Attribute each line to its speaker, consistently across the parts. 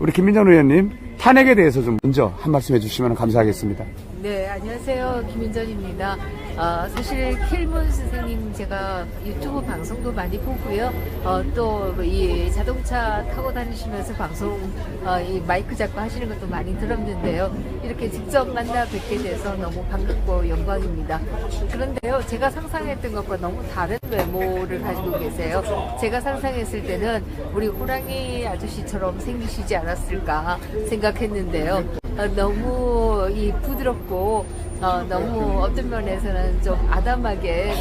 Speaker 1: 우리 김민정 의원님 탄핵에 대해서 좀 먼저 한 말씀 해주시면 감사하겠습니다.
Speaker 2: 네, 안녕하세요. 김민정입니다. 사실 킬문 선생님 제가 유튜브 방송도 많이 보고요. 또 이 자동차 타고 다니시면서 방송 이 마이크 잡고 하시는 것도 많이 들었는데요. 이렇게 직접 만나 뵙게 돼서 너무 반갑고 영광입니다. 그런데요, 제가 상상했던 것과 너무 다른 외모를 가지고 계세요. 제가 상상했을 때는 우리 호랑이 아저씨처럼 생기시지 않았을까 생각했는데요. 너무 이 부드럽고 너무 어떤 면에서는 좀 아담하게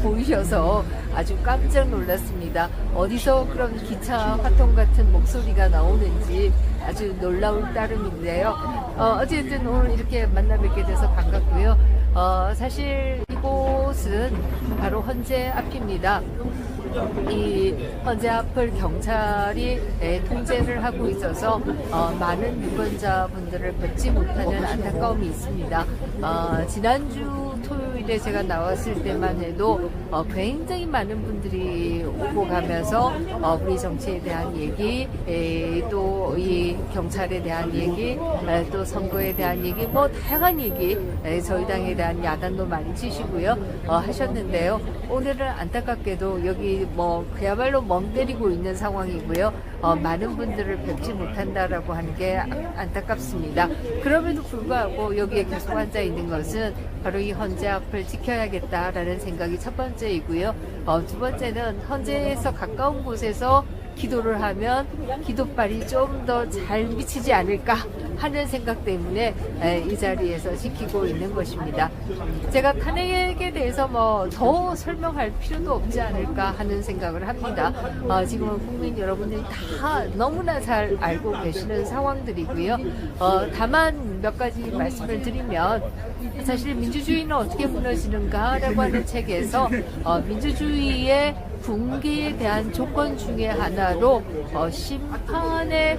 Speaker 2: 보이셔서 아주 깜짝 놀랐습니다. 어디서 그런 기차 화통 같은 목소리가 나오는지 아주 놀라울 따름인데요. 어쨌든 오늘 이렇게 만나 뵙게 돼서 반갑고요. 사실 이곳은 바로 헌재 앞입니다. 이 헌재 앞을 경찰이 통제를 하고 있어서 많은 유권자분들을 뵙지 못하는 안타까움이 있습니다. 지난주 토요일에 제가 나왔을 때만 해도 굉장히 많은 분들이 오고 가면서 우리 정치에 대한 얘기, 또 이 경찰에 대한 얘기, 또 선거에 대한 얘기, 뭐 다양한 얘기, 저희 당에 대한 야단도 많이 치시고요 하셨는데요. 오늘은 안타깝게도 여기 뭐 그야말로 멍 때리고 있는 상황이고요. 많은 분들을 뵙지 못한다라고 하는 게 안타깝습니다. 그럼에도 불구하고 여기에 계속 앉아 있는 것은 바로 이 헌재 앞을 지켜야겠다라는 생각이 첫 번째이고요. 두 번째는 헌재에서 가까운 곳에서 기도를 하면 기도발이 좀 더 잘 미치지 않을까 하는 생각 때문에 이 자리에서 지키고 있는 것입니다. 제가 탄핵에 대해서 뭐 더 설명할 필요도 없지 않을까 하는 생각을 합니다. 지금은 국민 여러분들이 다 너무나 잘 알고 계시는 상황들이고요. 다만 몇 가지 말씀을 드리면 사실 민주주의는 어떻게 무너지는가라고 하는 책에서 민주주의의 붕괴에 대한 조건 중에 하나로 심판의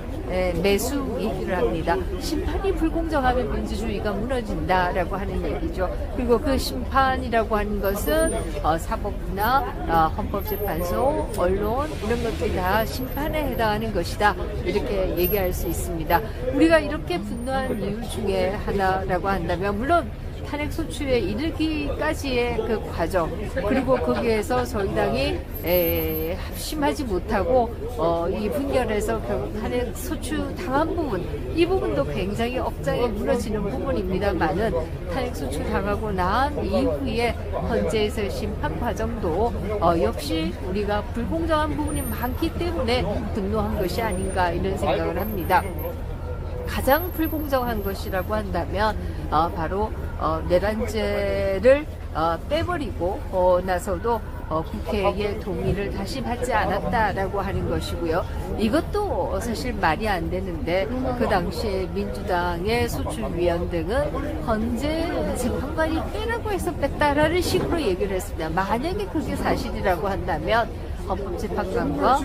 Speaker 2: 매수 얘기를 합니다. 심판이 불공정하면 민주주의가 무너진다라고 하는 얘기죠. 그리고 그 심판이라고 하는 것은 사법부나 헌법재판소, 언론 이런 것들이 다 심판에 해당하는 것이다. 이렇게 얘기할 수 있습니다. 우리가 이렇게 분노한 이유 중에 하나라고 한다면 물론 탄핵 소추에 이르기까지의 그 과정, 그리고 거기에서 저희 당이 합심하지 못하고 이 분열해서 결국 탄핵 소추 당한 부분, 이 부분도 굉장히 억장이 무너지는 부분입니다만은 탄핵 소추 당하고 난 이후에 헌재에서의 심판 과정도 역시 우리가 불공정한 부분이 많기 때문에 분노한 것이 아닌가 이런 생각을 합니다. 가장 불공정한 것이라고 한다면 바로 내란죄를 빼버리고 나서도 국회의 동의를 다시 받지 않았다라고 하는 것이고요. 이것도 사실 말이 안 되는데 그 당시에 민주당의 소추위원 등은 헌재 재판관이 빼라고 해서 뺐다라는 식으로 얘기를 했습니다. 만약에 그게 사실이라고 한다면 헌법재판관과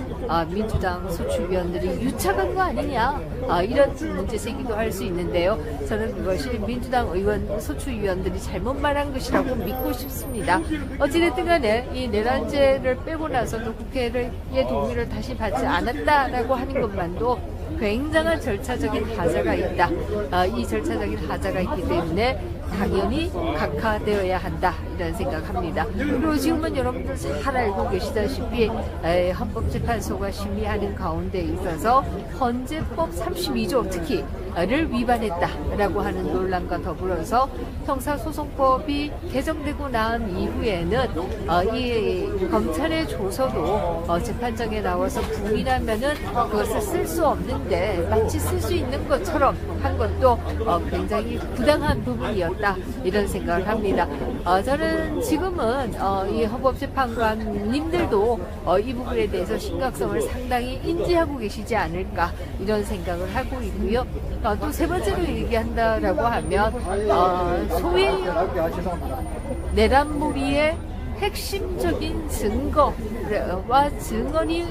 Speaker 2: 민주당 소추위원들이 유착한 거 아니냐 이런 문제 제기도 할 수 있는데요. 저는 그것이 민주당 의원 소추위원들이 잘못 말한 것이라고 믿고 싶습니다. 어찌됐든 간에 이 내란죄를 빼고 나서도 국회의 동의를 다시 받지 않았다라고 하는 것만도 굉장한 절차적인 하자가 있다. 이 절차적인 하자가 있기 때문에 당연히 각하되어야 한다 이런 생각합니다. 그리고 지금은 여러분들 잘 알고 계시다시피 헌법재판소가 심의하는 가운데 있어서 헌재법 32조 특히를 위반했다라고 하는 논란과 더불어서 형사소송법이 개정되고 난 이후에는 이 검찰의 조서도 재판정에 나와서 부인하면은 그것을 쓸 수 없는데 마치 쓸 수 있는 것처럼 한 것도 굉장히 부당한 부분이었다 이런 생각을 합니다. 저는 지금은 이 헌법재판관님들도 이 부분에 대해서 심각성을 상당히 인지하고 계시지 않을까 이런 생각을 하고 있고요. 또 세 번째로 얘기한다라고 하면 소위 내란몰이의 핵심적인 증거와 증언이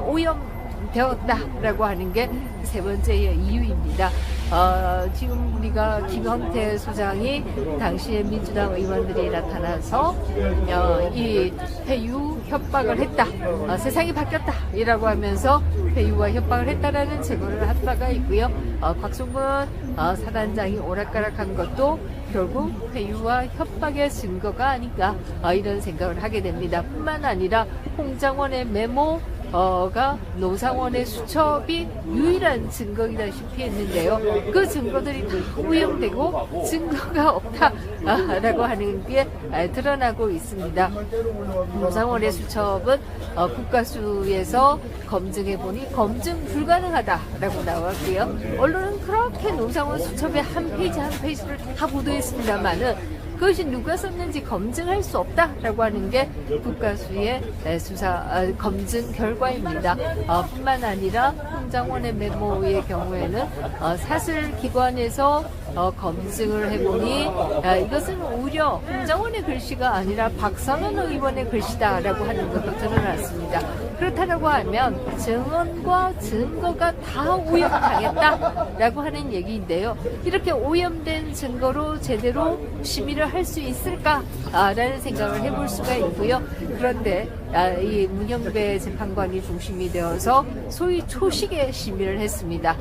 Speaker 2: 오염되었다라고 하는 게 세 번째의 이유입니다. 지금 우리가 김헌태 소장이 당시에 민주당 의원들이 나타나서 이 회유 협박을 했다. 세상이 바뀌었다. 이라고 하면서 회유와 협박을 했다라는 제보를 한 바가 있고요. 곽종근 사단장이 오락가락한 것도 결국 회유와 협박의 증거가 아닌가 이런 생각을 하게 됩니다. 뿐만 아니라 홍장원의 메모가 노상원의 수첩이 유일한 증거이다시피 했는데요. 그 증거들이 다 오염되고 증거가 없다라고 하는 게 드러나고 있습니다. 노상원의 수첩은 국가수에서 검증해보니 검증 불가능하다라고 나왔고요. 언론은 그렇게 노상원 수첩의 한 페이지 한 페이지를 다 보도했습니다만은 그것이 누가 썼는지 검증할 수 없다라고 하는 게 국가수의 검증 결과입니다. 뿐만 아니라 홍장원의 메모의 경우에는 사슬기관에서 검증을 해보니 이것은 오히려 홍장원의 글씨가 아니라 박상원 의원의 글씨다라고 하는 것도 드러났습니다. 그렇다고 하면 증언과 증거가 다 오염당했다라고 하는 얘기인데요. 이렇게 오염된 증거로 제대로 심의를 할 수 있을까라는 생각을 해볼 수가 있고요. 그런데 이 문영배 재판관이 중심이 되어서 소위 초식의 심의를 했습니다.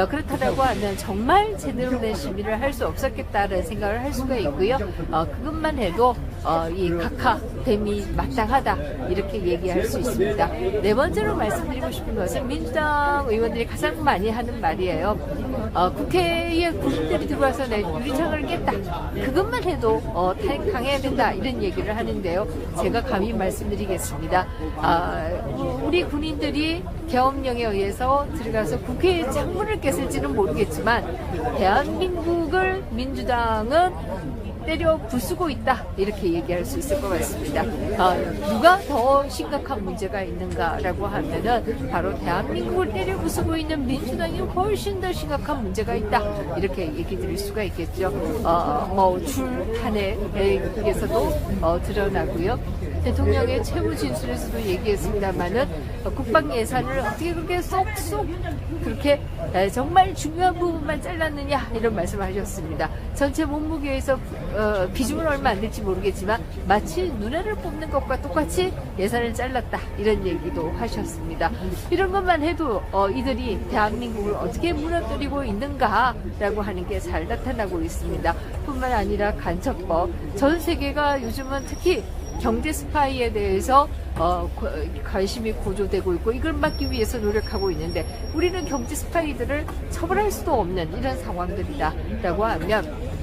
Speaker 2: 그렇다고 하면 정말 제대로 된 심의를 할 수 없었겠다라는 생각을 할 수가 있고요. 그것만 해도 이 각하됨이 마땅하다 이렇게 얘기할 수 있습니다. 네 번째로 말씀드리고 싶은 것은 민주당 의원들이 가장 많이 하는 말이에요. 국회에 군인들이 들어와서 내 유리창을 깼다. 그것만 해도 강해야 된다 이런 얘기를 하는데요. 제가 감히 말씀드리겠습니다. 우리 군인들이 계엄령에 의해서 들어가서 국회의 창문을 깼을지는 모르겠지만 대한민국을 민주당은 때려 부수고 있다 이렇게 얘기할 수 있을 것 같습니다. 누가 더 심각한 문제가 있는가라고 하면은 바로 대한민국을 때려 부수고 있는 민주당이 훨씬 더 심각한 문제가 있다 이렇게 얘기 드릴 수가 있겠죠. 출한에서도 드러나고요. 대통령의 최후 진술에서도 얘기했습니다만은 국방 예산을 어떻게 그렇게 쏙쏙 그렇게 정말 중요한 부분만 잘랐느냐 이런 말씀을 하셨습니다. 전체 몸무게에서 비중은 얼마 안 될지 모르겠지만 마치 누나를 뽑는 것과 똑같이 예산을 잘랐다 이런 얘기도 하셨습니다. 이런 것만 해도 이들이 대한민국을 어떻게 무너뜨리고 있는가라고 하는 게 잘 나타나고 있습니다. 뿐만 아니라 간첩법 전 세계가 요즘은 특히 경제 스파이에 대해서 관심이 고조되고 있고 이걸 막기 위해서 노력하고 있는데 우리는 경제 스파이들을 처벌할 수도 없는 이런 상황들이다라고 하면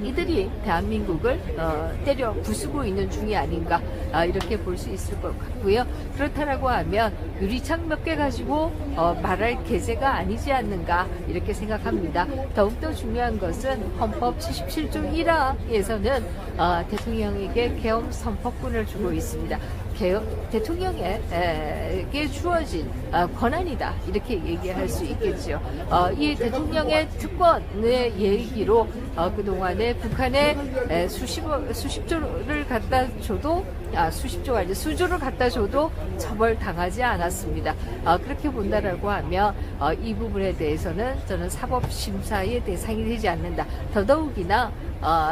Speaker 2: 이들이 대한민국을 때려 부수고 있는 중이 아닌가 이렇게 볼 수 있을 것 같고요. 그렇다라고 하면 유리창 몇 개 가지고 말할 계제가 아니지 않는가 이렇게 생각합니다. 더욱더 중요한 것은 헌법 77조 1항에서는 대통령에게 계엄 선포권을 주고 있습니다. 대통령에게 주어진 권한이다 이렇게 얘기할 수 있겠죠. 이 대통령의 특권의 얘기로 그동안에 북한에 수십조를 갖다 줘도 수십조가 아니라 수조를 갖다 줘도 처벌당하지 않았습니다. 그렇게 본다라고 하면 이 부분에 대해서는 저는 사법심사의 대상이 되지 않는다. 더더욱이나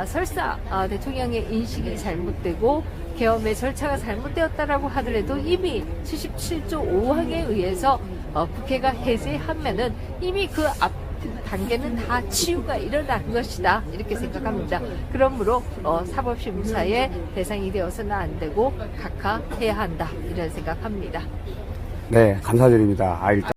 Speaker 2: 설사 대통령의 인식이 잘못되고 계엄의 절차가 잘못되었다라고 하더라도 이미 77조 5항에 의해서 국회가 해제하면은 이미 그 앞 단계는 다 치유가 일어난 것이다 이렇게 생각합니다. 그러므로 사법심사의 대상이 되어서는 안 되고 각하해야 한다 이런 생각합니다.
Speaker 1: 네, 감사드립니다. 일단